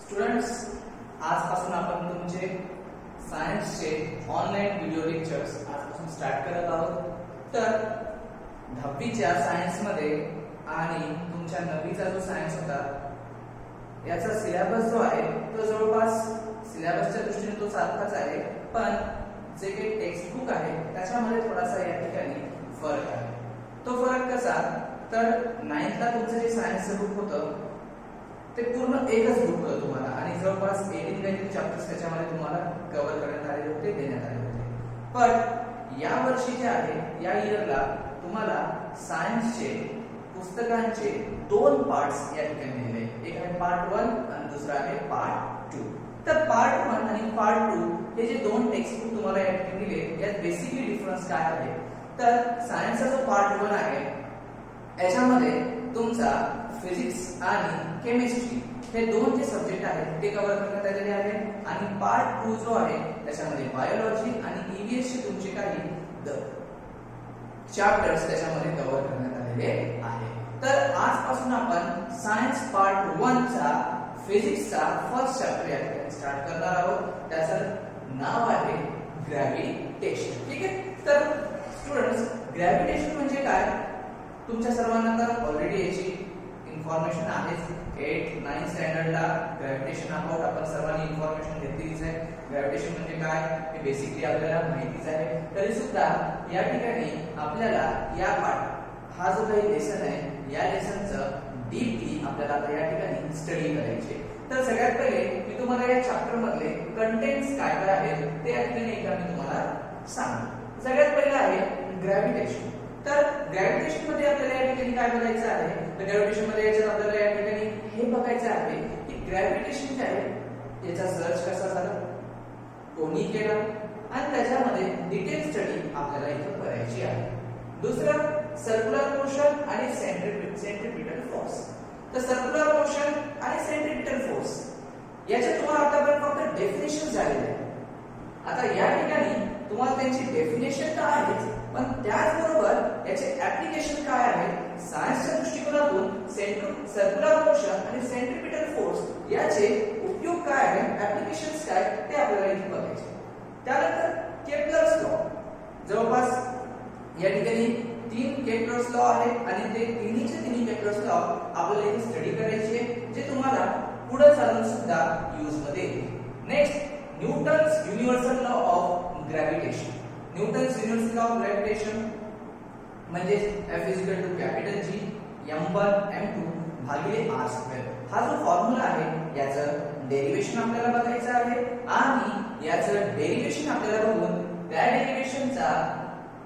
Students, आजपासून आपण तुमचे सायन्सचे ऑनलाईन व्हिडिओ लेक्चर्स आजपासून स्टार्ट करत आहोत. तर 10वीच्या सायन्समध्ये आणि तुमच्या 9वीचा जो सायन्स होता याचा सिलेबस जो आहे तो जवळपास सिलेबसच्या दृष्टीने तो सारखाच आहे, पण जे काही टेक्स्ट बुक आहे त्याच्यामध्ये थोडासा या ठिकाणी फरक आहे. तो फरक कसा, तर 9thला तुमचं जे सायन्सचं बुक होतं ते पूर्ण एकच बुक होतं तुम्हाला आणि जवळपास 18 काहीतरी चॅप्टर्स त्याच्यामध्ये तुम्हाला कव्हर करण्यात आले होते, देण्यात आले होते. पण या वर्षी जे आहे या इयरला तुम्हाला सायन्सचे पुस्तकांचे 2 पार्ट्स या ठिकाणी दिले. एक आहे पार्ट 1 आणि दुसरा आहे पार्ट 2. तर पार्ट 1 आणि पार्ट 2 हे जे 2 टेक्स्ट बुक तुम्हाला या ठिकाणी दिले यात बेसिकली डिफरन्स काय आहे, तर सायन्सचा जो पार्ट 1 आहे याच्यामध्ये तुमचा फिजिक्स आणि केमिस्ट्री हे 2 जे सब्जेक्ट आहेत ते कव्हर करण्यात आलेले आहे आणि पार्ट 2 जो आहे त्याच्यामध्ये बायोलॉजी आणि ईव्हीएस चे तुमचे काही चॅप्टर्स त्याच्यामध्ये कव्हर करण्यात आलेले आहे. तर आजपासून आपण सायन्स पार्ट 1 चा फिजिक्सचा फर्स्ट चॅप्टर या ठिकाणी स्टार्ट करणार आहोत. त्याचं नाव आहे ग्रॅव्हिटेशन. ठीक आहे. तर स्टुडंट्स, ग्रॅव्हिटेशन म्हणजे काय तुमच्या सर्वांना तर ऑलरेडी याची इन्फॉर्मेशन आहेच. 8th 9th स्टँडर्डला ग्रॅव्हिटेशन अबाउट आपण सर्वांनी इन्फॉर्मेशन घेतलीच आहे. ग्रॅव्हिटेशन म्हणजे काय हे बेसिकली आपल्याला माहितीच आहे. तरी सुद्धा या ठिकाणी आपल्याला हा जो काही लेसन आहे या लेसनचं डीपली आपल्याला आता या ठिकाणी स्टडी करायचे. तर सगळ्यात पहिले मी तुम्हाला या चॅप्टर मधले कंटेंट्स काय काय आहेत ते या ठिकाणी एकदा मी तुम्हाला सांगतो. सगळ्यात पहिलं आहे ग्रॅव्हिटेशन. तर ग्रॅव्हिटेशन मध्ये आपल्याला या ठिकाणी काय बघायचं आहे, तर ग्रॅव्हिटेशन मध्ये याच्यात आपल्याला या ठिकाणी हे बघायचं आहे की ग्रॅव्हिटेशन जे आहे याचा सर्च कसा झाला, कोणी केला आणि त्याच्यामध्ये डिटेल स्टडी आपल्याला इथे करायची आहे. दुसरं सर्क्युलर मोशन आणि सेंट्रिपिटल फोर्स. तर सर्क्युलर मोशन आणि सेंट्रिपिटल फोर्स याचे तुम्हाला आतापर्यंत फक्त डेफिनेशन झालेले आहे. आता या ठिकाणी तुम्हाला त्यांची डेफिनेशन तर आहेच, पण त्याचबरोबर याचे ऍप्लिकेशन काय आहे सायन्सच्या दृष्टिकोनातून सर्क्युलर मोशन आणि सेंट्रिपिटल फोर्स याचे उपयोग काय आहे, ऍप्लिकेशन्स काय ते आपल्याला इथे बघायचे. त्यानंतर केपलर्स लॉ. जवळपास या ठिकाणी 3 केपलर्स लॉ आहेत आणि ते तिन्ही केपलर्स लॉ आपल्याला इथे स्टडी करायचे जे तुम्हाला पुढे चालून सुद्धा यूज मध्ये येईल. Next Newton's universal law of gravitation. Newton's universal law of gravitation म्हणजे F = G m1 m2 भागिले r². हा जो फॉर्म्युला आहे याचं डेरिवेशन आपल्याला बघायचं आहे आणि याचं डेरिवेशन आपल्याला बघून त्या डेरिवेशनचा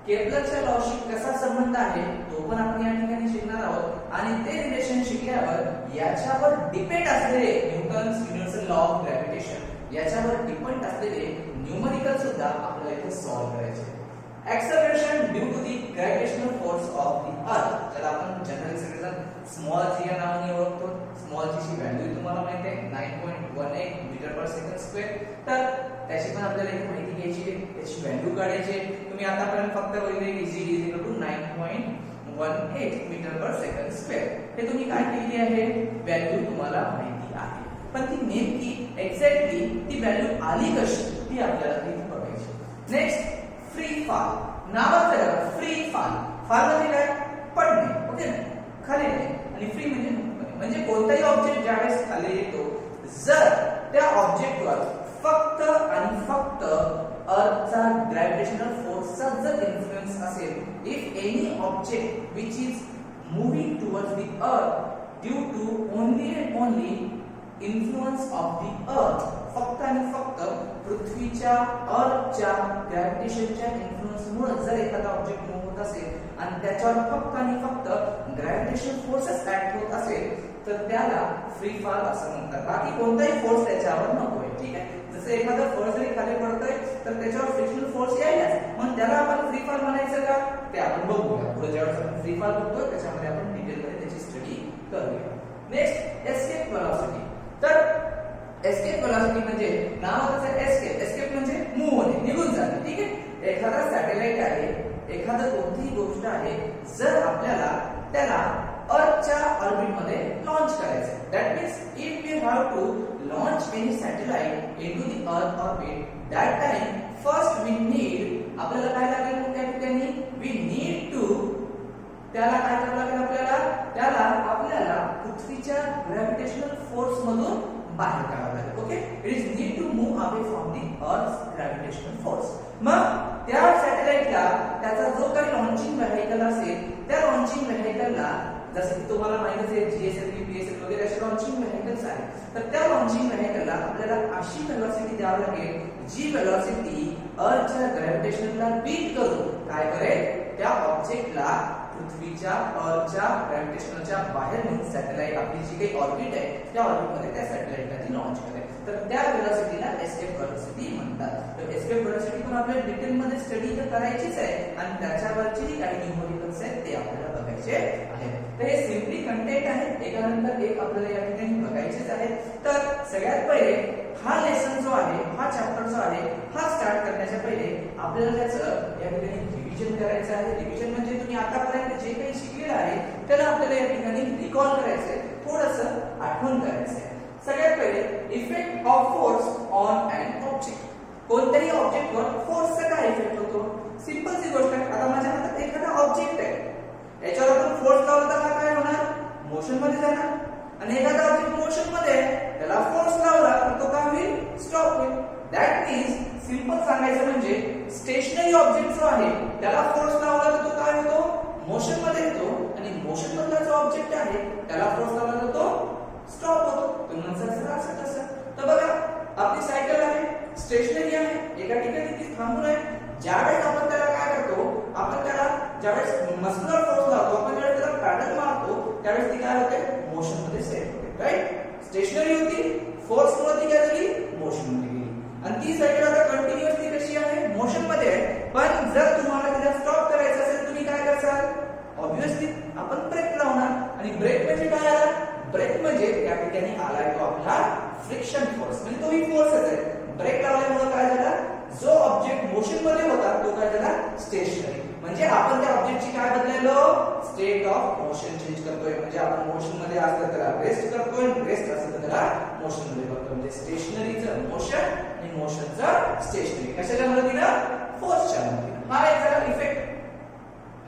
केपलरच्या लॉशी कसा संबंध आहे तो पण आपण या ठिकाणी शिकणार आहोत आणि ते रिलेशन शिकल्यावर याच्यावर डिपेंड असलेले Newton's universal law of gravitation याच्यावर डिपेंड असलेले न्यूमेरिकल सुद्धा आपल्याला इथे सॉल्व्ह करायचे. Acceleration due to the gravitational force of the earth, ज्याला आपण जनरली सगळेजण स्मॉल g या नावाने ओळखतो. स्मॉल g ची व्हॅल्यू तुम्हाला माहिती आहे 9.18 मीटर/सेकंड². तर त्याची पण आपल्याला इथे माहिती घ्यायची आहे, त्याची व्हॅल्यू काढायची आहे. तुम्ही आतापर्यंत फक्त बघितले की g = 9.18 मीटर/सेकंड². हे तुम्ही काय केली आहे, व्हॅल्यू तुम्हाला माहिती आहे, पण ती नेमकी एक्झॅक्टली ती व्हॅल्यू आली कशी ती आपल्याला इथे बघायची. Next free fall. नावात काय फ्री फॉल. फॉल म्हणजे काय, पडणे. ओके, खाली नाही. आणि फ्री म्हणजे कोणताही ऑब्जेक्ट ज्यावेळेस खाली येतो जर त्या ऑब्जेक्टवर फक्त आणि फक्त अर्थचा ग्रॅव्हिटेशनल फोर्सचा जर इन्फ्लुएन्स असेल, if any object which is moving towards the earth due to only and only influence of the earth, फक्त आणि फक्त पृथ्वीच्या अर्थच्या ग्रॅव्हिटेशनच्या इन्फ्लुएन्समुळे जर एखादा ऑब्जेक्ट मूव्ह होत असेल आणि त्याच्यावर फक्त आणि फक्त ग्रॅव्हिटेशन फोर्सच ऍक्ट होत असेल तर त्याला फ्री फॉल असं म्हणतात. बाकी कोणताही फोर्स त्याच्यावर नकोय. ठीक आहे. जसं एखादा फळ जरी खाली पडतोय तर त्याच्यावर फ्रिक्शनल फोर्स यायलाच, मग त्याला आपण फ्री फॉल म्हणायचं का ते आपण बघूया. पुढे ज्यावेळेस आपण फ्री फॉल बघतोय त्याच्यामध्ये आपण डिटेलमध्ये त्याची स्टडी करूया. Next escape velocity. तर एस्केप व्हेलॉसिटी म्हणजे नावाचं एस्केप. एस्केप म्हणजे मूव्ह होणे, निघून जाणे. ठीक आहे. एखादा सॅटेलाइट आहे, एखादा कोणतीही गोष्ट आहे, जर आपल्याला त्याला अर्थच्या ऑर्बिट मध्ये लॉन्च करायचं, that means if we have to launch any satellite into the earth orbit, that time first we need, आपल्याला काय लागेल त्या ठिकाणी, we need to, त्याला काय करावं लागेल आपल्याला पृथ्वीच्या ग्रॅव्हिटेशनल फोर्स मधून बाहेर काढावं लागेल. Okay, it is need to move away from the earth gravitational force. मग त्या सॅटेलाइटला त्याचा जो काही लॉन्चिंग व्हेइकल असेल, त्या लॉन्चिंग व्हेइकलला जसं की तुम्हाला माहितीच आहे जीएसएलव्ही पीएसएल वगैरे असे लॉन्चिंग व्हेइकल्स आहेत, तर त्या लॉन्चिंग व्हेइकलला आपल्याला अशी व्हेलॉसिटी द्यावी लागेल जी व्हेलॉसिटी अर्थच्या ग्रॅव्हिटेशनला बीट करून काय करेल, त्या ऑब्जेक्टला पृथ्वीच्या अर्थच्या ग्रॅव्हिटेशनच्या बाहेर नेऊन सॅटेलाइट आपली जी काही ऑर्बिट आहे त्या ऑर्बिटमध्ये त्या सॅटेलाइटला ती लॉन्च करेल. तर त्या व्हेलॉसिटीला एस्केप व्हेलॉसिटी म्हणतात. तर एस्केप व्हेलॉसिटी पण आपल्याला डिटेलमध्ये स्टडी तर करायचीच आहे आणि त्याच्यावरची काही न्यूमरिकल्स आहेत ते आपल्याला बघायचे आहेत. तर हे सिम्पली कंटेंट आहे, एकानंतर एक आपल्याला या ठिकाणी बघायचेच आहे. तर सगळ्यात पहिले हा लेसन जो आहे, हा चॅप्टर जो आहे, हा स्टार्ट करण्याच्या पहिले आपल्याला त्याचं या ठिकाणी रिव्हिजन करायचं आहे. रिव्हिजन म्हणजे तुम्ही आतापर्यंत जे काही शिकलेलं आहे त्याला आपल्याला या ठिकाणी रिकॉल करायचं आहे, थोडंसं आठवण करायचं आहे. सगळ्यात पहिले effect of force on an object. कोणत्याही ऑब्जेक्टवर फोर्सचा काय इफेक्ट होतो? सिंपल सी गोष्ट आहे. आता माझ्या हातात एखादा ऑब्जेक्ट आहे, याच्यावर आपण फोर्स लावला तर काय होणार? मोशन मध्ये जाणार. आणि एखादा ऑब्जेक्ट मोशन मध्ये आहे, त्याला फोर्स लावला तर तो काय होईल? स्टॉप होईल. दॅट मीन्स सिंपल सांगायचं म्हणजे स्टेशनरी ऑब्जेक्ट जो आहे त्याला फोर्स लावला तर तो काय होतो? मोशन मध्ये येतो. आणि मोशन मधला जो ऑब्जेक्ट आहे त्याला फोर्स लावला तर तो स्टॉप होतो. तुम्हाला असं कसं? तर बघा, आपली सायकल आहे, स्टेशनरी आहे, एका ठिकाणी ती थांबून आहे. ज्यावेळेस आपण त्याला काय करतो, आपण त्याला ज्यावेळेस मस्क्युलर फोर्स लावतो, आपण ज्यावेळेस त्याला पॅडल मारतो त्यावेळेस ती काय होते? मोशन मध्ये सेट होते. राईट? स्टेशनरी होती, फोर्स मुळे ती काय झाली? मोशन मध्ये गेली. आणि ती सायकल आता कंटिन्युअसली कशी आहे? मोशन मध्ये आहे. पण जर तुम्हाला तिला स्टॉप करायचं असेल तुम्ही काय करसाल? ऑब्वियसली आपण ब्रेक लावणार. आणि ब्रेक म्हणजे काय आला? ब्रेक म्हणजे त्या ठिकाणी आलाय तो आपला फ्रिक्शन फोर्स, म्हणजे तोही फोर्सच आहे. ब्रेक लावल्यामुळे काय झालं? जो ऑब्जेक्ट मोशन मध्ये होता तो काय झाला? स्टेशनरी. म्हणजे आपण त्या ऑब्जेक्टची काय बदललो? स्टेट ऑफ मोशन चेंज करतोय. म्हणजे आपण मोशन मध्ये असलं त्याला रेस्ट करतोय, रेस्ट असलं तर त्याला मोशन मध्ये करतोय. म्हणजे स्टेशनरीचं मोशन आणि मोशनचं स्टेशनरी. कशाच्या मदतीनं? फोर्सच्या मदतीनं. हा एक झाला इफेक्ट.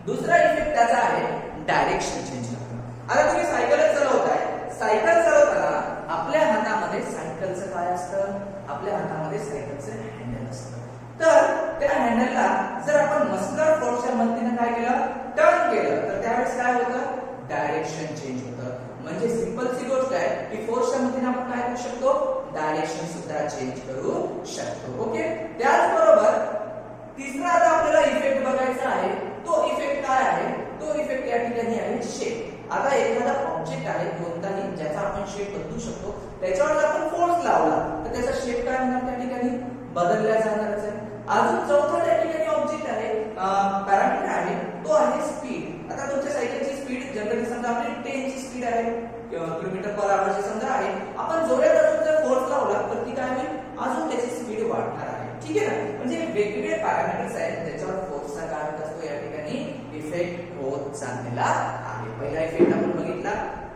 दुसरा इफेक्ट त्याचा आहे डायरेक्शन चेंज करणं. आता तुम्ही सायकलच चालवताय, सायकल चालवताना आपल्या हातामध्ये सायकलचं काय असतं? आपल्या हातामध्ये सायकलचं हँडल असतं. तर त्या हँडलला जर आपण मस्क्युलर फोर्सच्या मदतीने काय केलं? टर्न केलं तर त्यावेळेस काय होतं? डायरेक्शन चेंज होतं. म्हणजे सिंपल सी गोष्ट आहे की फोर्सच्या मदतीने आपण काय करू शकतो? डायरेक्शन सुद्धा चेंज करू शकतो. ओके, त्याचबरोबर तिसरा आता आपल्याला इफेक्ट बघायचा आहे. तो इफेक्ट काय आहे? तो इफेक्ट या ठिकाणी आहे शेप. आता एखादा ऑब्जेक्ट आहे कोणताही ज्याचा आपण शेप बदलू शकतो, त्याच्यावर आपण फोर्स लावला तर त्याचा शेप काय होणार? त्या ठिकाणी बदलला जाणारच आहे. अजून चौथा त्या ठिकाणी ऑब्जेक्ट आहे, पॅरामीटर आहे, तो आहे स्पीड. आता तुमच्या सायकलची स्पीड जनरली समजा आपली 10 ची स्पीड आहे, किलोमीटर पर आवर ची समजा आहे. आपण जोरात अजून जर फोर्स लावला तर ती काय होईल? अजून त्याची स्पीड वाढणार आहे. ठीक आहे ना? म्हणजे वेगवेगळे पॅरामीटर्स आहेत ज्याच्यावर फोर्सचा काय होत असतो या ठिकाणी इफेक्ट होत चाललेला आहे. पहिला इफेक्ट आपण बघितला,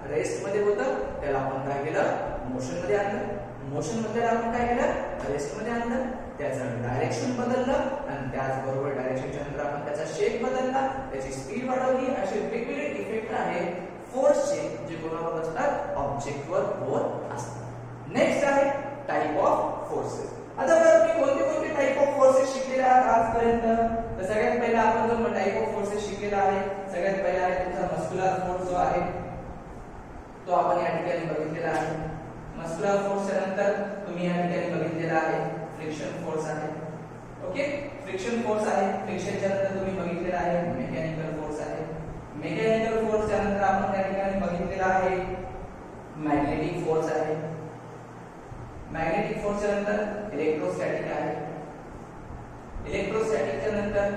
रेस्ट मध्ये होतं, त्याला आपण काय केलं? मोशन मध्ये आणलं. मोशन मध्ये आपण काय केलं? रेस्ट मध्ये आणलं. त्याचं डायरेक्शन बदललं आणि त्याचबरोबर डायरेक्शनच्या नंतर आपण त्याचा शेप बदलला, त्याची स्पीड वाढवली. असे वेगवेगळे इफेक्ट आहेत फोर्सचे जे कोणावर असतात? ऑब्जेक्टवर होत असतात. नेक्स्ट आहे टाइप ऑफ फोर्सेस. आता बघा तुम्ही कोणते कोणते टाइप ऑफ फोर्सेस शिकलेले आहात आजपर्यंत? तर सगळ्यात पहिला आपण जो टाइप ऑफ फोर्सेस शिकलेला आहे, सगळ्यात पहिला आहे तुमचा मस्क्युलर फोर्स जो आहे तो आपण या ठिकाणी बघितलेला आहे. मस्क्युलर फोर्सच्या नंतर तुम्ही या ठिकाणी बघितलेला आहे फ्रिक्शन फोर्स आहे. ओके, फ्रिक्शन फोर्स आहे. फ्रिक्शनच्या नंतर तुम्ही बघितलेला आहे मेकॅनिकल फोर्स आहे. मेकॅनिकल फोर्सच्या नंतर आपण त्या ठिकाणी बघितलेला आहे मॅग्नेटिक फोर्स आहे. मॅग्नेटिक फोर्सच्या नंतर इलेक्ट्रोस्टॅटिक आहे. इलेक्ट्रोस्टॅटिकच्या नंतर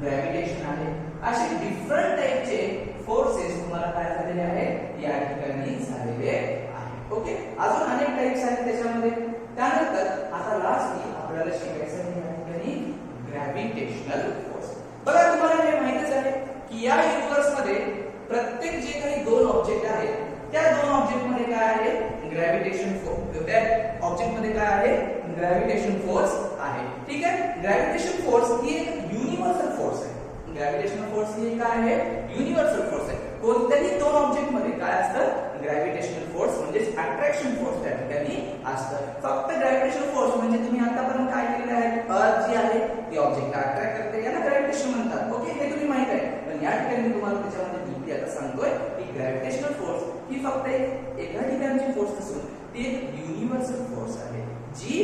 ग्रॅव्हिटेशन आहे. असे डिफरंट टाइपचे फोर्सेस तुम्हाला काय झालेले आहेत या ठिकाणी झालेले आहेत. ओके, अजून अनेक टाइप्स आहेत त्याच्यामध्ये. त्यानंतर आता लास्टली आपल्याला शिकायचं आहे या ठिकाणी ग्रॅव्हिटेशनल फोर्स. बघा तुम्हाला हे माहितीच आहे की या युनिव्हर्स मध्ये प्रत्येक जे काही दोन ऑब्जेक्ट आहेत त्या दोन ऑब्जेक्ट मध्ये काय आहे? Gravitation force. त्या ऑब्जेक्ट मध्ये काय आहे, ग्रॅव्हिटेशन फोर्स आहे. ठीक आहे, ग्रॅव्हिटेशन फोर्स ही एक युनिव्हर्सल फोर्स आहे. ग्रॅव्हिटेशनल फोर्स ही काय आहे, युनिव्हर्सल फोर्स आहे. कोणत्याही दोन ऑब्जेक्ट मध्ये काय असतं, ग्रॅव्हिटेशनल फोर्स म्हणजे अट्रॅक्शन फोर्स त्या ठिकाणी असतं. फक्त ग्रॅव्हिटेशनल फोर्स म्हणजे तुम्ही आतापर्यंत काय केलेलं आहे, अर्थ जी आहे ती ऑब्जेक्टला अट्रॅक्ट करते, याला ग्रॅव्हिटेशन म्हणतात. ओके, हे तुम्ही माहित आहे. पण या ठिकाणी मी तुम्हाला त्याच्यामध्ये डीपली आता सांगतोय की ग्रॅव्हिटेशनल फोर्स ही फक्त एका ठिकाणची फोर्स नसून ती एक युनिव्हर्सल फोर्स आहे, जी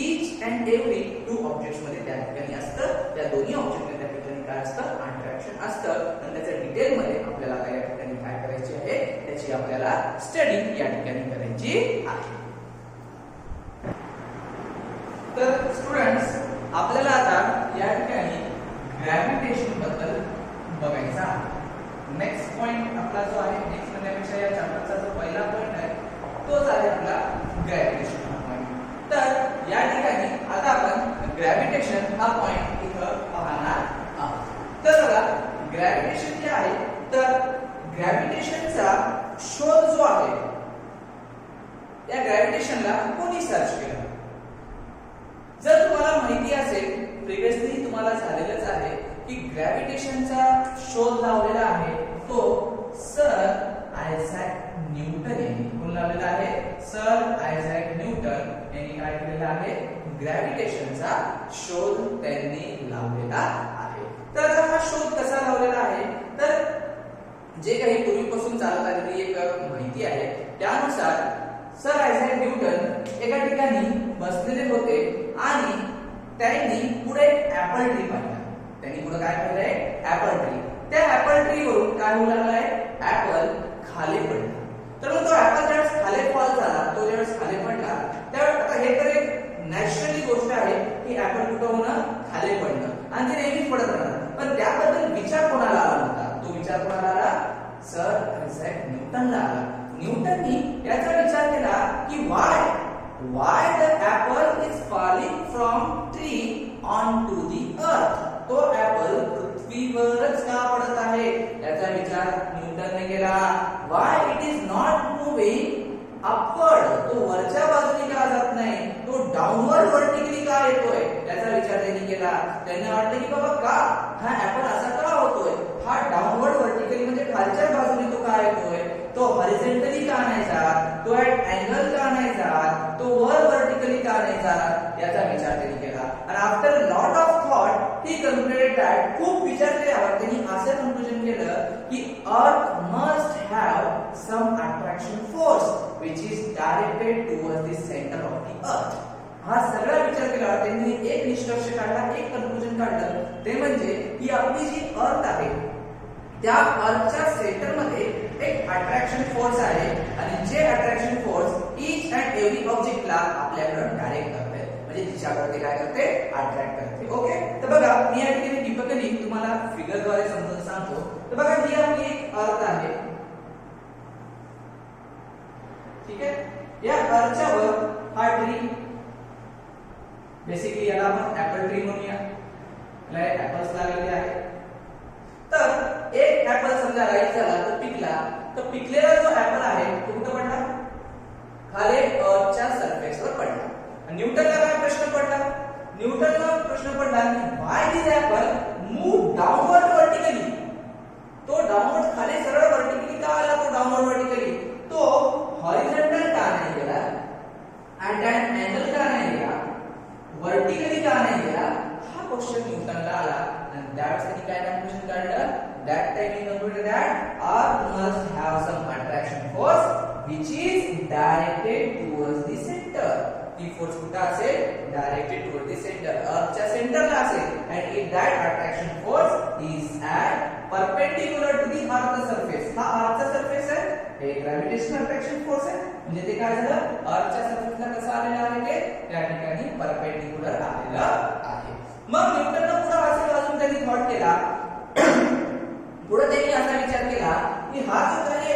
each and every two objects मध्ये त्या ठिकाणी असतं. त्या दोन्ही ऑब्जेक्ट त्या ठिकाणी काय असतं, अट्रॅक्शन असतं. आणि त्याच्या डिटेल मध्ये आपल्याला आता या ठिकाणी काय करायचे आहे, त्याची आपल्याला स्टडी या ठिकाणी करायची आहे. तर स्टुडंट्स, आपल्याला आता या ठिकाणी ग्रॅव्हिटेशन बद्दल बघायचा आहे. नेक्स्ट पॉइंट आपला जो आहे, नेक्स्ट म्हणण्यापेक्षा या चॅप्टरचा जो पहिला पॉइंट आहे तोच आहे आपला ग्रॅव्हिटेशन हा पॉइंट. तर या ठिकाणी आता आपण ग्रॅव्हिटेशन हा पॉइंट इथं पाहणार आहोत. तर बघा, ग्रॅव्हिटेशन जे आहे, तर ग्रॅव्हिटेशनचा शोध जो आहे, त्या ग्रॅव्हिटेशनला कोणी सर्च केला? जर तुम्हाला माहिती असेल, प्रिव्हियसली तुम्हाला झालेलंच आहे की ग्रॅव्हिटेशनचा शोध लावलेला आहे तो सर आयझॅक न्यूटन यांनी. कोण लावलेला आहे? सर आयझॅक न्यूटन यांनी काय केलेला आहे, ग्रॅव्हिटेशनचा शोध त्यांनी लावलेला आहे. तर हा शोध कसा लावलेला आहे, तर जे काही पूर्वीपासून चालत आलेली एक माहिती आहे त्यानुसार सर आयझॅक न्यूटन एका ठिकाणी बसलेले होते आणि त्यांनी पुढे ऍपल ट्री पाहिला. त्यांनी पुढे काय पाहिलंय, ऍपल ट्री. त्या ऍपल ट्री वरून काय होऊ लागलाय, ऍपल खाली पडला. तर मग तो ऍपल ज्यावेळेस खाली फॉल झाला, तो ज्यावेळेस खाली पडला, त्यावेळेस आता हे तर एक नॅचरली गोष्ट आहे की ऍपल कुठं होणं, खाली पडणं, आणि ते नेहमीच पडत राहणार. पण त्याबद्दल विचार कोणाला आला होता, तो विचार कोणाला आला, सर आयझॅक न्यूटनला आला. न्यूटननी याचा विचार केला की why the apple is falling from tree onto the earth. तो ऍपल पृथ्वीवरच का पडत आहे याचा विचार न्यूटनने केला. why it is not moving upward, तो वरच्या बाजूने का जात नाही, तो डाऊनवर्ड व्हर्टिकली का येतोय याचा विचार त्यांनी केला. त्यांना वाटलं की बाबा का हा ऍपल असा का होतोय, हा डाऊनवर्ड व्हर्टिकली म्हणजे खालच्या बाजूने तो का येतोय, तो हॉरिझॉन्टली का नाही जात, तो ऍट अँगल का नाही जात, तो वर व्हर्टिकली का नाही जात याचा विचार त्यांनी केला. आणि after lot of thought he concluded that, खूप विचार केल्यावर त्यांनी असं कन्क्लुजन केलं की earth must have some attraction force which is directed towards the centre of the earth. हा सगळा विचार केल्यावर त्यांनी एक निष्कर्ष काढला, एक कन्क्लुजन काढलं, ते म्हणजे की आपली जी अर्थ आहे त्या अर्थच्या सेंटर मध्ये एक अट्रॅक्शन फोर्स आहे आणि जे attraction force each and every ऑब्जेक्टला आपल्याकडे डायरेक्ट करते, म्हणजे तिच्याकडे काय करते, अट्रॅक्ट करते. ओके, तर बघा मी या ठिकाणी टिपिकली तुम्हाला फिगरद्वारे समजून सांगतो. तर बघा ही आपली एक अर्थ आहे. ठीक आहे, या अर्थच्या वर हा ट्री, बेसिकली याला आपण ऍपल ट्री म्हणूया, याला ऍपल्स लागलेले आहेत. तर एक ऍपल समजा राईट झाला तर पिकला, तर पिकलेला जो ऍपल आहे तो कुठे पडला, खाली अर्थच्या सरफेसवर पडला. न्यूटनला काय प्रश्न पडला, न्यूटनला प्रश्न पडला की व्हाय दिस ऍपल मूव डाऊनवर्ड व्हर्टिकली. तो डाऊनवर्ड खाली सरळ व्हर्टिकली का आला, तो डाऊनवर्ड व्हर्टिकली, तो हॉरिझॉन्टल का नाही गेला, ऍट अँड अँगल का नाही गेला, व्हर्टिकली का नाही गेला, हा क्वेश्चन न्यूटनला आला. आणि त्यावेळेस त्यांनी काय कन्क्लुजन काढलं, that time he concluded that earth must have some attraction force which is directed towards the center. ती फोर्स कुठे असेल, डायरेक्टेड टुवर्ड द सेंटर, अर्थच्या सेंटरला असेल. and if that attraction force is at perpendicular to the earth surface, हा अर्थचा surface आहे, हे gravitational attraction force आहे, म्हणजे ते काय झालं, अर्थच्या सरफेसला कसं आलेलं आहे, ते त्या ठिकाणी परपेंडिक्युलर आलेलं आहे. मग न्यूटनने पुढे असे अजून त्यांनी थॉट केला, पुढे त्यांनी असा विचार केला की हा जो काही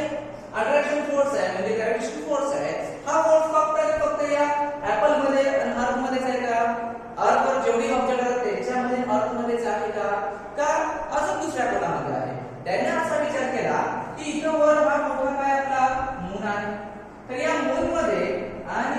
अट्रॅक्शन फोर्स आहे म्हणजे ग्रॅव्हिटेशन फोर्स आहे, हा फोर्स फक्त या ऍपल मध्ये आणि अर्थ मध्येच आहे का, अर्थवर जेवढी ऑब्जेक्ट आहेत त्याच्यामध्ये अर्थ मध्येच आहे का अजून दुसऱ्या कोणामध्ये आहे. त्याने असा विचार केला की इथं वर हा मोठा काय आपला मून आहे, तर या मून मध्ये आणि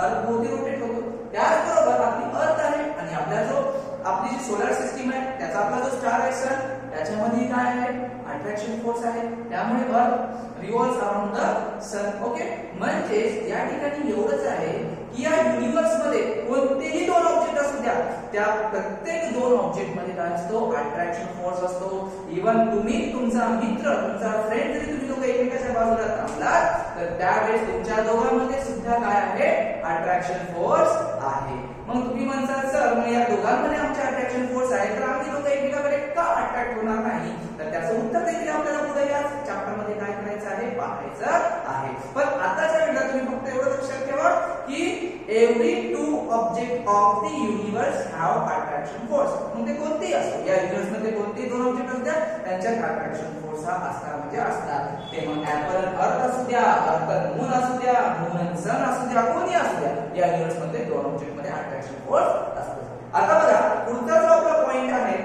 अर्थ भोवती रोटेट होतो. त्याचबरोबर आपली अर्थ आहे आणि आपला जो आपली जी सोलर सिस्टीम आहे त्याचा आपला जो स्टार आहे सन, त्याच्यामध्ये काय आहे अट्रॅक्शन फोर्स आहे. त्यामुळे earth revolves around the sun. Okay, म्हणजे या ठिकाणी एवढंच आहे की या युनिव्हर्स मध्ये कोणतेही दोन ऑब्जेक्ट असू द्या, त्या प्रत्येक दोन ऑब्जेक्ट मध्ये काय असतो अट्रॅक्शन फोर्स असतो. इवन तुम्ही तुमचा मित्र तुमचा फ्रेंड जरी तुम्ही दोघे एकमेकाच्या बाजूला थांबलात तर त्यावेळेस तुमच्या दोघांमध्ये सुद्धा काय आहे अट्रॅक्शन फोर्स आहे. मग तुम्ही म्हणता सर मग या दोघांमध्ये आमचे अट्रॅक्शन फोर्स आहे तर आम्ही दोघं एकमेकाकडे का अट्रॅक्ट होणार नाही, तर त्याचं उत्तर देखील आपल्याला पुढे या चॅप्टर मध्ये काय करायचं आहे पाहायचं आहे. पण आताच्या वेळेला तुम्ही फक्त एवढं लक्षात ठेवा की every two object of the universe have attraction force. मग ते कोणतेही असो, या युनिव्हर्स मध्ये कोणतेही दोन ऑब्जेक्ट असू द्या त्यांच्यात अट्रॅक्शन फोर्स हा असणार म्हणजे असणार. ते मग ऍपल अर्थ असू द्या, अर्थ मून असू द्या, मून सन असू द्या, कोणी असू द्या, या युनिव्हर्स मध्ये दोन ऑब्जेक्ट मध्ये अट्रॅक्शन फोर्स असतो. आता बघा पुढचा जो आपला पॉइंट आहे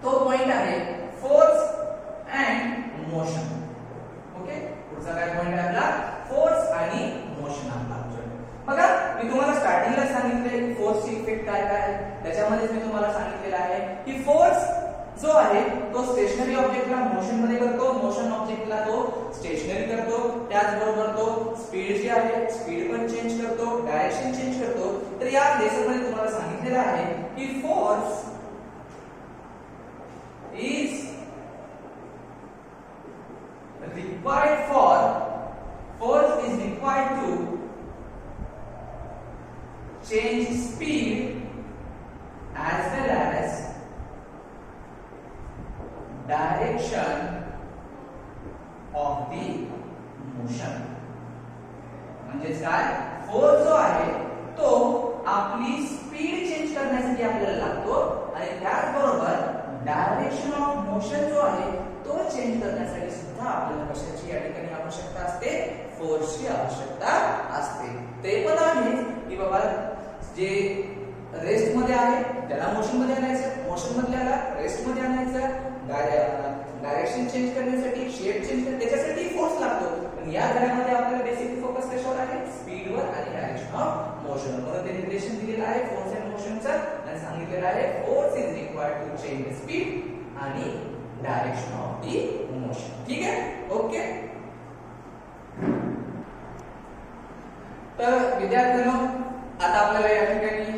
तो पॉइंट आहे फोर्स अँड मोशन. ओके, पुढचा काय पॉइंट आहे आपला फोर्स आणि मोशन आपला. बघा मी तुम्हाला स्टार्टिंगला सांगितले फोर्सची इफेक्ट काय काय आहे, त्याच्यामध्ये मी तुम्हाला सांगितलेलं आहे की फोर्स जो आहे तो स्टेशनरी ऑब्जेक्टला मोशन मध्ये करतो, मोशन ऑब्जेक्टला तो स्टेशनरी करतो. त्याचबरोबर तो स्पीड जी आहे स्पीड पण चेंज करतो, डायरेक्शन चेंज करतो. तर या लेसन मध्ये तुम्हाला सांगितलेलं आहे की force is required to change speed as well as direction of the motion. म्हणजेच काय फोर्स जो आहे तो आपली स्पीड चेंज करण्यासाठी आपल्याला लागतो आणि त्याचबरोबर डायरेक्शन ऑफ मोशन जो आहे तो चेंज करण्यासाठी सुद्धा आपल्याला कशाची या ठिकाणी आवश्यकता असते फोर्सची आवश्यकता असते. ते पण आहे की बाबा जे रेस्ट मध्ये आहे त्याला मोशन मध्ये आणायचं, मोशन मधल्याला रेस्ट मध्ये आणायचं, डायरेक्शन चेंज करण्यासाठी शेप चेंज त्याच्यासाठी फोर्स लागतो. पण या घरामध्ये आपल्याला बेसिकली फोकस कशावर आहे स्पीडवर आणि डायरेक्शन ऑफ मोशन. म्हणून ते रिलेशन दिलेलं आहे फोर्स अँड मोशनचं आणि सांगितलेलं आहे force is required to change the speed आणि डायरेक्शन ऑफ द मोशन. ठीक आहे, ओके. तर विद्यार्थ्यांनो आता आपल्याला या ठिकाणी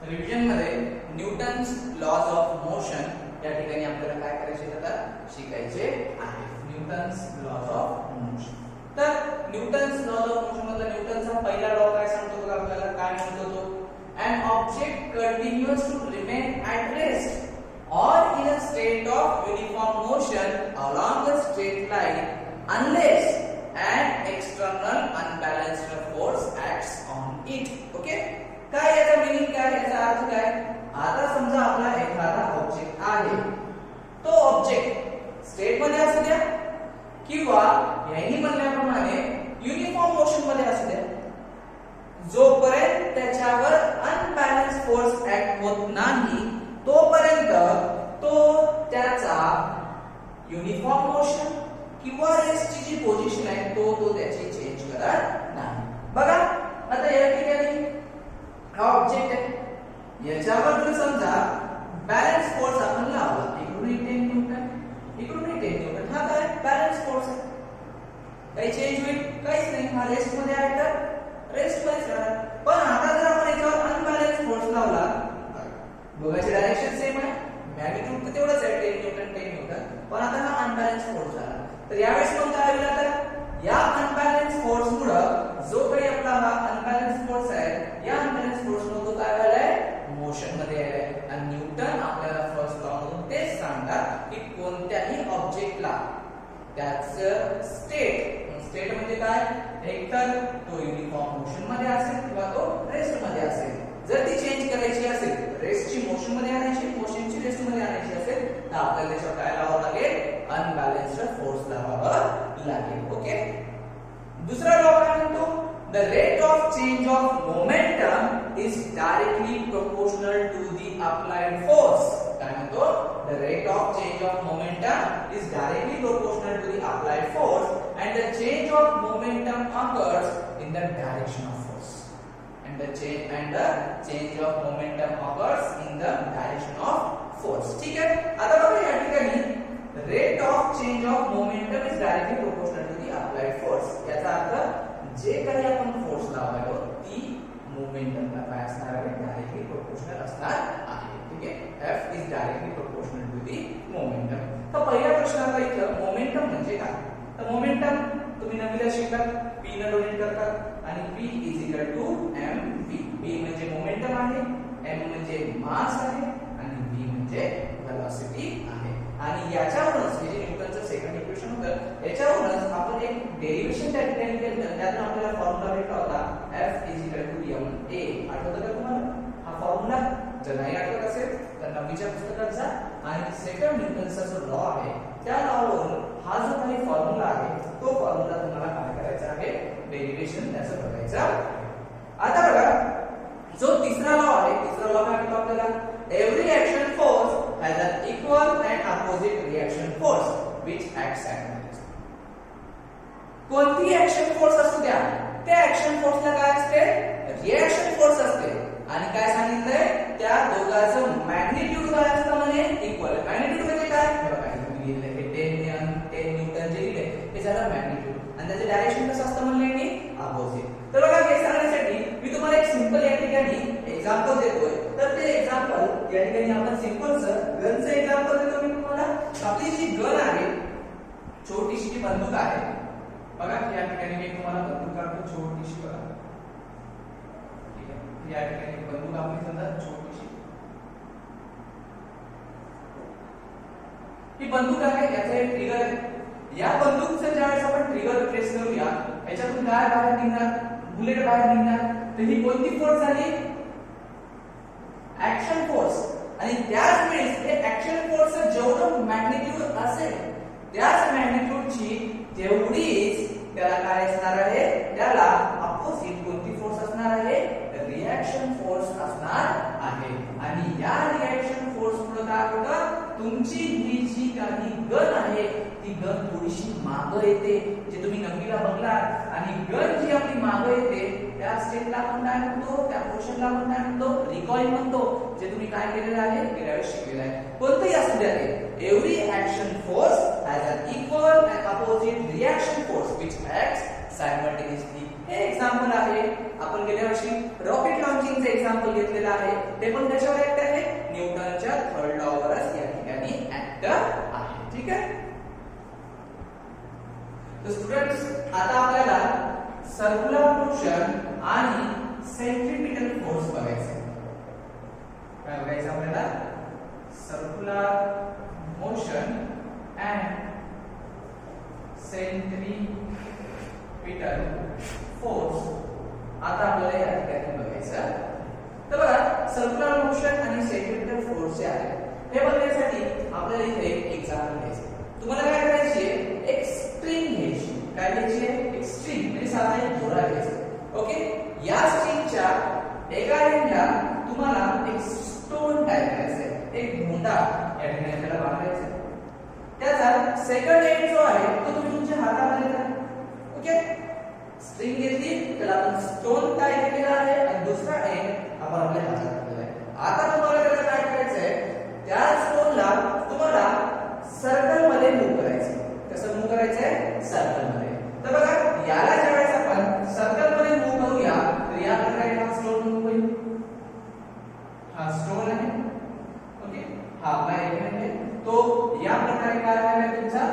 रिव्हिजन मध्ये न्यूटन्स लॉज ऑफ मोशन या ठिकाणी आपल्याला काय करायचे आता शिकायचे आहे. Newton's laws of motion. तर न्यूटन्स लॉज ऑफ मोशन मधला न्यूटनचा पहिला लॉ काय सांगतो बघा आपल्याला, काय म्हणतो तो an object continues to remain at rest or in a state of uniform motion along a straight line unless an external unbalanced force acts on it. Okay, काय याचा मीनिंग काय, याचा अर्थ काय. आता समजा आपला एखादा ऑब्जेक्ट आहे, तो ऑब्जेक्ट स्टेट मध्ये असू द्या किंवा यांनी म्हणल्याप्रमाणे युनिफॉर्म मोशन मध्ये असू द्या, जोपर्यंत त्याच्यावर अनबॅलन्स फोर्स ऍक्ट होत नाही तोपर्यंत तो त्याचा युनिफॉर्म मोशन किंवा रेस्टची जी पोझिशन आहे तो त्याची चेंज करत नाही. बघा आता या ठिकाणी हा ऑब्जेक्ट आहे, याच्यावर जर समजा बॅलन्स फोर्स आपण लावला, इकडून 10 न्यूटन इकडून 10 न्यूटन, हा काय बॅलन्स फोर्स आहे, काही चेंज होईल काहीच नाही, हा रेस्ट मध्ये आहे तर रेस्ट मध्ये राहणार. पण आता जर आपण याच्यावर अनबॅलन्स फोर्स लावला, दोघांची डायरेक्शन सेम आहे, मॅग्निट्यूड तर तेवढंच आहे 10 न्यूटन 10 न्यूटन, पण आता हा अनबॅलन्स फोर्स झाला. तर यावेळेस मग काय होईल, आता या अनबॅलन्स फोर्स मुळे जो काही आपला हा अनबॅलन्स फोर्स आहे या अनबॅलन्स फोर्स मुळे तो काय झालाय मोशन मध्ये आलाय. आणि न्यूटन आपल्याला फर्स्ट लॉ मधून तेच सांगतात की कोणत्याही ऑब्जेक्टला त्याचं स्टेट म्हणजे काय, एकतर तो युनिफॉर्म मोशन मध्ये असेल किंवा तो रेस्ट मध्ये असेल. जर ती चेंज करायची असेल, रेस्टची मोशन मध्ये आणायची, मोशनची रेस्ट मध्ये आणायची असेल तर आपल्याला त्याच्यावर काय लावावं लागेल, अनबॅलन्स्ड फोर्स लावावा लागेल. ओके, दुसरा लॉ काय म्हणतो, the rate of change of momentum is directly proportional to the applied force. काय म्हणतो, the rate of change of momentum is directly proportional to the applied force and the change of momentum occurs in the direction of force. force and the change of momentum occurs in the direction of force. ठीक है, आता बघा या ठिकाणी rate of change of momentum is directly proportional to the applied force. याचा अर्थ जे काही आपण फोर्स लावतो ती मोमेंटमला काय असणार आहे, डायरेक्टली प्रोपोर्शनल असणार आहे. ठीक आहे, F is directly proportional to the momentum. तर पहिल्या प्रश्नाला इथं मोमेंटम म्हणजे काय, तर मोमेंटम तुम्ही नवीला शिकलात, p ने डोनेट करतात आणि p mv. p म्हणजे मोमेंटम आहे, m म्हणजे मास आहे आणि v म्हणजे वेलोसिटी आहे. आणि याच्यावरूनच म्हणजे न्यूटनचं सेकंड इक्वेशन होतं, याच्यावरूनच आपण एक डेरिव्हेशन त्या ठिकाणी केलं, त्यातून आपल्याला फॉर्म्युला भेटला होता F ma. आठवतं का तुम्हाला हा फॉर्म्युला? जर नाही आठवत असेल तर नववीच्या पुस्तकात जा आणि सेकंड न्यूटनचा जो लॉ आहे त्या लॉवरून हा जो काही फॉर्म्युला आहे तो फॉर्म्युला तुम्हाला काय करायचा आहे, डेरिव्हेशन त्याचं बघायचं आहे. आता बघा जो तिसरा लॉ आहे, तिसरा लॉ काय म्हणतो आपल्याला, every action force has an equal and opposite reaction force which acts simultaneously. कोणती ऍक्शन फोर्स असू द्या, त्या ऍक्शन फोर्सला काय असते, रिएक्शन फोर्स असते. आणि काय सांगितलंय, त्या दोघांचं मॅग्निट्यूड काय असतं म्हणे, इक्वल. मॅग्निट्यूड म्हणजे काय, हे बघा इथे लिहिलंय, हे 10 न्यूटन जे लिहिलंय हे झालं मॅग्निट्यूड आणि त्याचे डायरेक्शन कसं असतं म्हणले मी, अपोजिट. तर बघा हे सांगण्यासाठी मी तुम्हाला एक सिंपल या ठिकाणी एक्झाम्पल देतोय. तर ते एक्झाम्पल या ठिकाणी आपण सिंपलचं गनचं एक्झाम्पल देतो मी तुम्हाला. आपली जी गन आहे, छोटीशी जी बंदूक आहे, बघा या ठिकाणी मी तुम्हाला बंदूक काढतो छोटीशी. बघा ठीक आहे, या ठिकाणी बंदूक आपली समजा छोटीशी, ही बंदूक आहे, याचा एक ट्रिगर आहे. या बंदूकचं ज्यावेळेस आपण ट्रिगर प्रेस करूया, याच्यातून काय बाहेर निघणार, बुलेट बाहेर निघणार. तर ही कोणती फोर्स झाली, ऍक्शन फोर्स. आणि त्याच वेळेस हे ऍक्शन फोर्सचं जेवढं मॅग्निट्यूड असेल त्याच मॅग्निट्यूडची तेवढीच त्याला काय असणार आहे, त्याला अपोजिट कोणती फोर्स असणार आहे, रिएक्शन फोर्स असणार आहे. आणि या रिएक्शन फोर्स मुळे काय होतं, तुमची ही जी काही गन आहे ती गन थोडीशी मागे येते. जे तुम्ही नववीला बघलात, आणि गन जी आपली मागे येते त्या स्टेटला आपण काय म्हणतो, त्या पोर्शनला आपण काय म्हणतो, रिकॉइल म्हणतो. जे तुम्ही काय केलेलं आहे, गेल्या वेळेस शिकलेलं आहे. कोणतंही असू द्या ते, every action force has an equal and opposite reaction force which acts simultaneously. हे एक्झाम्पल आहे, आपण गेल्या वर्षी रॉकेट लॉन्चिंगचं एक्झाम्पल घेतलेलं आहे. ते पण कशावर ऍक्ट आहे, न्यूटनच्या थर्ड लॉवरच या ठिकाणी ऍक्ट आहे. ठीक आहे, तर स्टुडंट्स आता आपल्याला सर्क्युलर मोशन आणि सेंट्रिपिटल फोर्स बघायचा आहे. काय बघायचं आपल्याला, circular motion and centripetal force आता आपल्याला या ठिकाणी बघायचं. तर बघा सर्क्युलर मोशन आणि सेंट्रिपिटल फोर्स जे आहे हे बघण्यासाठी आपल्याला इथे एक एक्झाम्पल घ्यायचं. तुम्हाला काय करायची आहे, एक स्ट्रिंग घ्यायची. काय घ्यायची आहे, एक स्ट्रिंग म्हणजे साधा एक दोरा घ्यायचा. ओके, या स्ट्रिंगच्या एका एंडला तुम्हाला एक स्टोन टाईप करायचं आहे, एक भोंडा या ठिकाणी त्याला बांधायचा आहे. त्याचा सेकंड एंड जो आहे तो तुम्ही तुमच्या हातामध्ये धरा. ओके, स्ट्रिंग घेतली, त्याला आपण स्टोन टाईप केला आहे आणि दुसरा एंड आपण आपल्या हातात घेतलेला आहे. आता तुम्हाला त्याला काय करायचं आहे, त्या स्टोनला तुम्हाला सर्कल मध्ये मूव्ह करायचं. कसं मूव्ह करायचं आहे, सर्कल मध्ये. तर बघा याला ज्यावेळेस आपण सर्कल मध्ये मूव्ह करूया तर या प्रकारे हा स्टोन मूव्ह होईल. हा स्टोन आहे, ओके, हा आपला एलिमेंट आहे. तो या प्रकारे काय आहे, तुमचा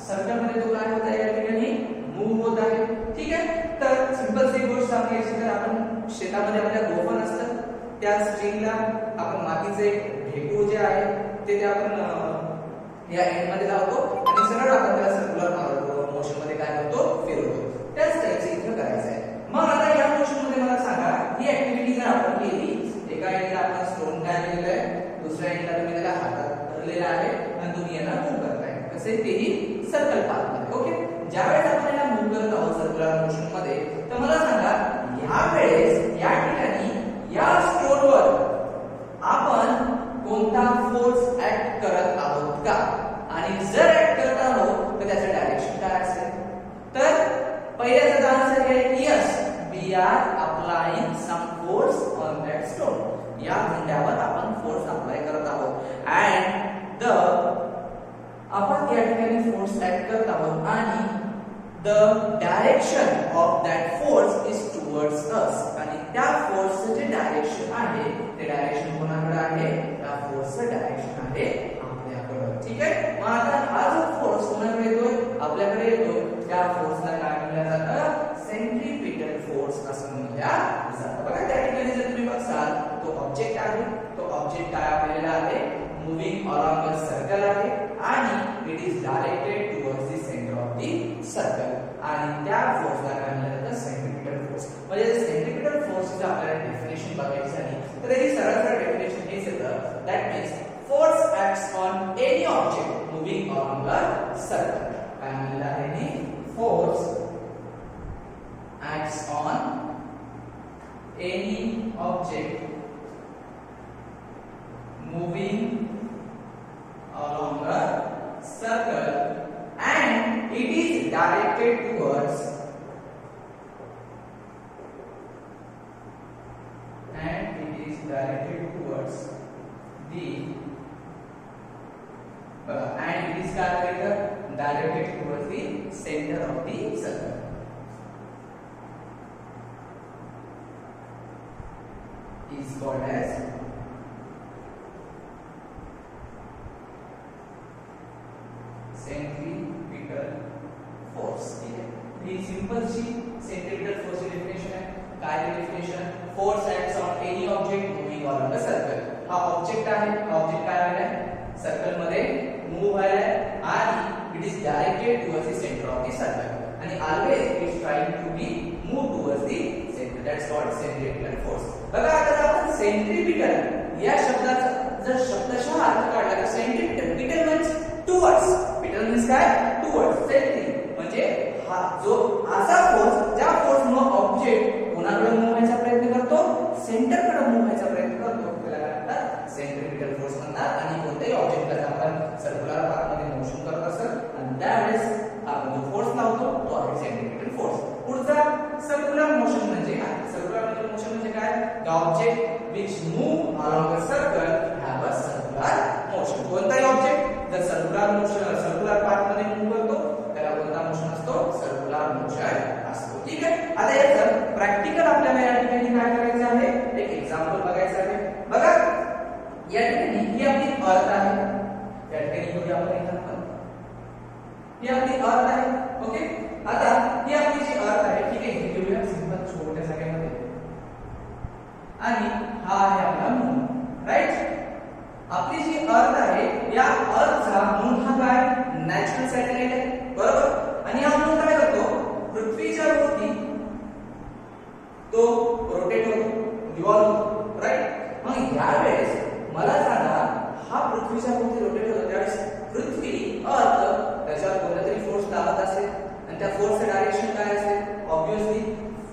सर्कल मध्ये तो काय होत आहे, या ठिकाणी मूव्ह होत आहे. ठीक आहे, तर सिंपल सी गोष्ट सांगायची तर आपण शेतामध्ये आपल्या गोफन असतं, त्या स्ट्रिंगला आपण मातीचे ढेकूळ जे आहे ते आपण या एंड मध्ये लावतो आणि सरळ आपण त्याला सर्क्युलर मोशन मध्ये काय करतो, फिरवतो. त्याच टाइपचे इथे करायचं आहे. मग आता या मोशन मध्ये मला सांगा, ही ऍक्टिव्हिटी जर आपण केली, एका एंडला आपण स्टोन काय केलेलं आहे, दुसऱ्या एंडला तुम्ही त्याला हातात धरलेला आहे आणि तुम्ही याला मूव्ह करताय. कसे, तेही सर्कल पाथ मध्ये. ओके, ज्यावेळेस आपण याला मूव्ह करत आहोत सर्क्युलर मोशन मध्ये, तर मला सांगा ह्या वेळेस या ठिकाणी या स्टोनवर आपण कोणता फोर्स ऍक्ट करत आहोत का, आणि जर ऍक्ट करत आहोत तर त्याचं डायरेक्शन काय असेल. तर पहिल्याचा आन्सर आहे yes, we are applying some force on that stone. या खंड्यावर आपण फोर्स अप्लाय करत आहोत and the आपण या ठिकाणी फोर्स ऍड करत आहोत आणि the direction of that force is towards us. आणि त्या फोर्सचं जे डायरेक्शन आहे ते डायरेक्शन कोणाकडे आहे? त्या फोर्सचं डायरेक्शन आहे आपल्याकडे. ठीक आहे. मग आता हा जो फोर्स कोणाकडे येतोय? आपल्याकडे येतोय. त्या फोर्सला काय म्हणलं जातं? सेंट्रीपिटल फोर्स असं म्हणलं जातं. बघा त्या ठिकाणी जर तुम्ही बघाल तो ऑब्जेक्ट आहे. तो ऑब्जेक्ट काय आपल्याला आहे? मूव्हिंग अराउंड अ सर्कल आहे आणि it is directed towards the centre of the circle. आणि त्या फोर्सला काय म्हणलं जातं? Centripetal force. म्हणजे सेंट्रीपिटल फोर्सची आपल्याला डेफिनेशन बघायची झाली तर त्याची सरळ डेफिनेशन हेच येतं. That means force acts on any object moving around a circle. काय म्हणलं आहे? Force acts on any object moving along a circle and it is directed towards the center of the circle. Is called as centripetal force. ठीक है. ही simple C centripetal force की definition है. काय definition? Force acts on any object moving along a circle. हा object आहे. Object काय आहे? Circle मध्ये move व्हायला आहे आणि it is directed towards the center of the circle. आणि always it is trying to be move towards the center. That's called centripetal force. बघा आता आपण सेंट्रीपिटल या शब्दाचा जर शब्दशः अर्थ काढला तर सेंट्रीपिटल पिटल म्हणजे टुवर्ड्स. पिटल मीन्स काय? टुवर्ड्स. सेंट्री म्हणजे हा जो असा फोर्स ज्या फोर्समुळे ऑब्जेक्ट कोणाकडे मूव्ह व्हायचा प्रयत्न करतो? सेंटरकडे मूव्ह व्हायचा प्रयत्न करतो. त्याला काय म्हणतात? सेंट्रीपिटल फोर्स म्हणतात. आणि कोणत्याही ऑब्जेक्टला आपण सर्क्युलर पाथमध्ये मोशन करत असतो आणि त्यावेळेस आपण जो फोर्स लावतो तो आहे सेंट्रीपिटल फोर्स. पुढचा सर्क्युलर मोशन म्हणजे काय? सर्क्युलर मोशन म्हणजे काय? The object which move along a circle have a circular motion. कोणताही ऑब्जेक्ट जर सर्क्युलर पाथ मध्ये मूव्ह करतो त्याला कोणता मोशन असतो? सर्क्युलर मोशन असतो. ठीक आहे. आता याचं प्रॅक्टिकल आपल्याला या ठिकाणी काय करायचं आहे? एक एक्झाम्पल बघायचं आहे. बघा या ठिकाणी ही आपली अर्थ आहे. या ठिकाणी घेऊया आपण एक्झाम्पल. ही आपली अर्थ आहे. ओके. आता ही आपली जी अर्थ आहे ठीक आहे हे घेऊया सिंपल छोट्या जागेमध्ये आणि हा आहे आपला मून. राईट. आपली जी अर्थ आहे या अर्थचा मून हा काय? नॅचरल सॅटेलाइट आहे. बरोबर. आणि हा मून काय करतो? पृथ्वीच्या भोवती तो रोटेट होतो, रिव्हॉल्व होतो. राईट. मग यावेळेस मला सांगा हा पृथ्वीच्या भोवती रोटेट होतो त्यावेळेस पृथ्वी अर्थ त्याच्यावर कोणता तरी फोर्स लावत असेल आणि त्या फोर्सचं डायरेक्शन काय असेल? ऑब्वियसली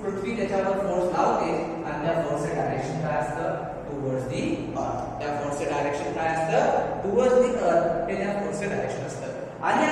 पृथ्वी त्याच्यावर फोर्स लावते आणि त्या फोर्सचं डायरेक्शन काय असतं? टुवर्ड्स दी अर्थ. त्या फोर्सचं डायरेक्शन काय असतं? टुवर्ड्स दी अर्थ हे त्या फोर्सचं डायरेक्शन असतं. आणि